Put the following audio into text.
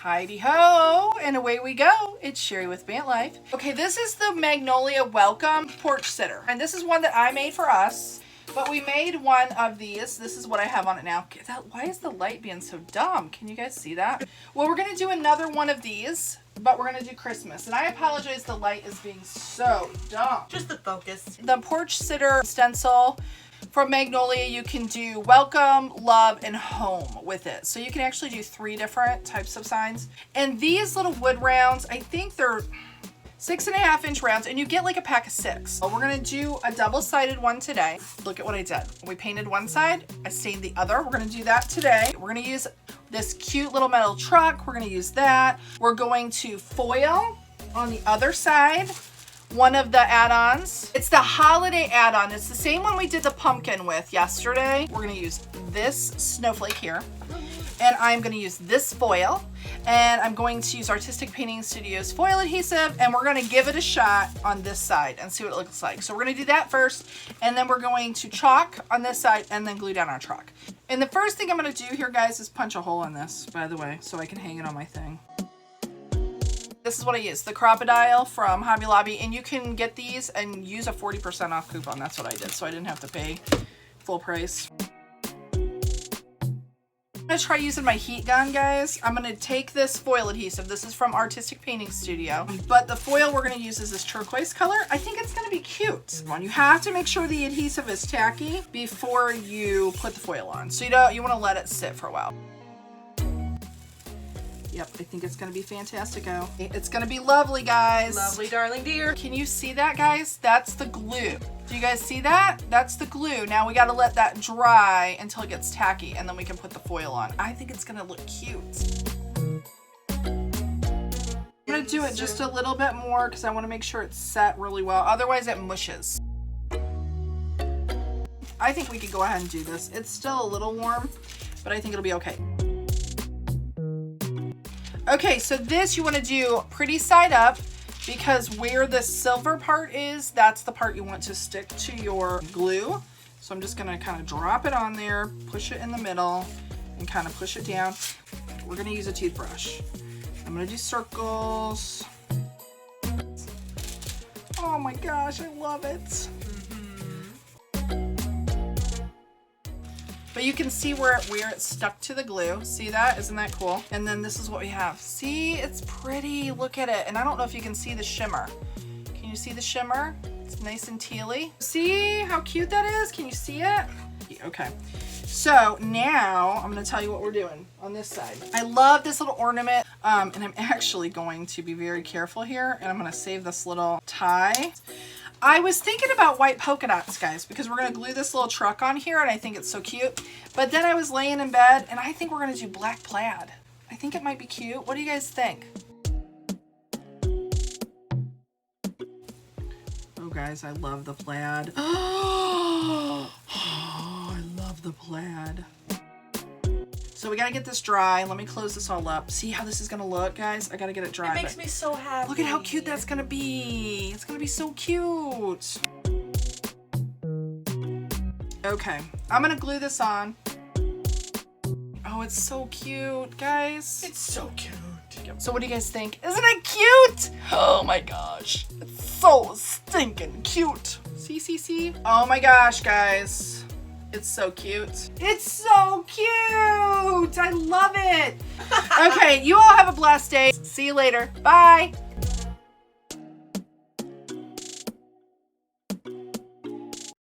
Heidi ho, and away we go. It's Cheri with Bandt Life. Okay, this is the Magnolia Welcome Porch Sitter, and this is one that I made for us, but we made one of these. This is what I have on it now. Why is the light being so dumb? Can you guys see that? Well, we're gonna do another one of these, but we're gonna do Christmas, and I apologize the light is being so dumb. Just the focus. The Porch Sitter stencil from Magnolia, you can do welcome, love, and home with it. So you can actually do 3 different types of signs. And these little wood rounds, I think they're 6.5-inch rounds, and you get like a pack of 6. So we're gonna do a double-sided one today. Look at what I did. We painted one side, I stained the other. We're gonna do that today. We're gonna use this cute little metal truck. We're gonna use that. We're going to foil on the other side one of the add-ons. It's the holiday add-on. It's the same one we did the pumpkin with yesterday. We're gonna use this snowflake here, and I'm gonna use this foil, and I'm going to use Artistic Painting Studios foil adhesive, and we're gonna give it a shot on this side and see what it looks like. So we're gonna do that first, and then we're going to chalk on this side and then glue down our chalk. And the first thing I'm gonna do here, guys, is punch a hole in this, by the way, so I can hang it on my thing. This is what I use, the Crocodile from Hobby Lobby, and you can get these and use a 40% off coupon. That's what I did, so I didn't have to pay full price. I'm gonna try using my heat gun, guys. I'm gonna take this foil adhesive. This is from Artistic Painting Studio, but the foil we're gonna use is this turquoise color. I think it's gonna be cute. You have to make sure the adhesive is tacky before you put the foil on. So you wanna let it sit for a while. Yep, I think it's gonna be fantastico. It's gonna be lovely, guys. Lovely, darling dear. Can you see that, guys? That's the glue. Do you guys see that? That's the glue. Now we gotta let that dry until it gets tacky, and then we can put the foil on. I think it's gonna look cute. I'm gonna do it just a little bit more because I wanna make sure it's set really well. Otherwise it mushes. I think we could go ahead and do this. It's still a little warm, but I think it'll be okay. Okay, so this you want to do pretty side up, because where the silver part is, that's the part you want to stick to your glue. So I'm just going to kind of drop it on there, push it in the middle, and kind of push it down. We're going to use a toothbrush. I'm going to do circles. Oh my gosh, I love it. But you can see where it's stuck to the glue. See that? Isn't that cool? And then this is what we have. See, it's pretty. Look at it. And I don't know if you can see the shimmer. Can you see the shimmer? It's nice and tealy. See how cute that is? Can you see it? Okay. So now I'm going to tell you what we're doing on this side. I love this little ornament. And I'm actually going to be very careful here. And I'm going to save this little tie. I was thinking about white polka dots, guys, because we're going to glue this little truck on here, and I think it's so cute. But then I was laying in bed, and I think we're going to do black plaid. I think it might be cute. What do you guys think? Oh, guys, I love the plaid. Oh, I love the plaid. So we got to get this dry. Let me close this all up. See how this is going to look, guys? I got to get it dry. It makes me so happy. Look at how cute that's going to be. It's going to be so cute. Okay, I'm going to glue this on. Oh, it's so cute, guys. It's so cute. So what do you guys think? Isn't it cute? Oh my gosh. It's so stinking cute. See? Oh my gosh, guys. It's so cute. It's so cute. I love it. Okay, you all have a blessed day. See you later. Bye.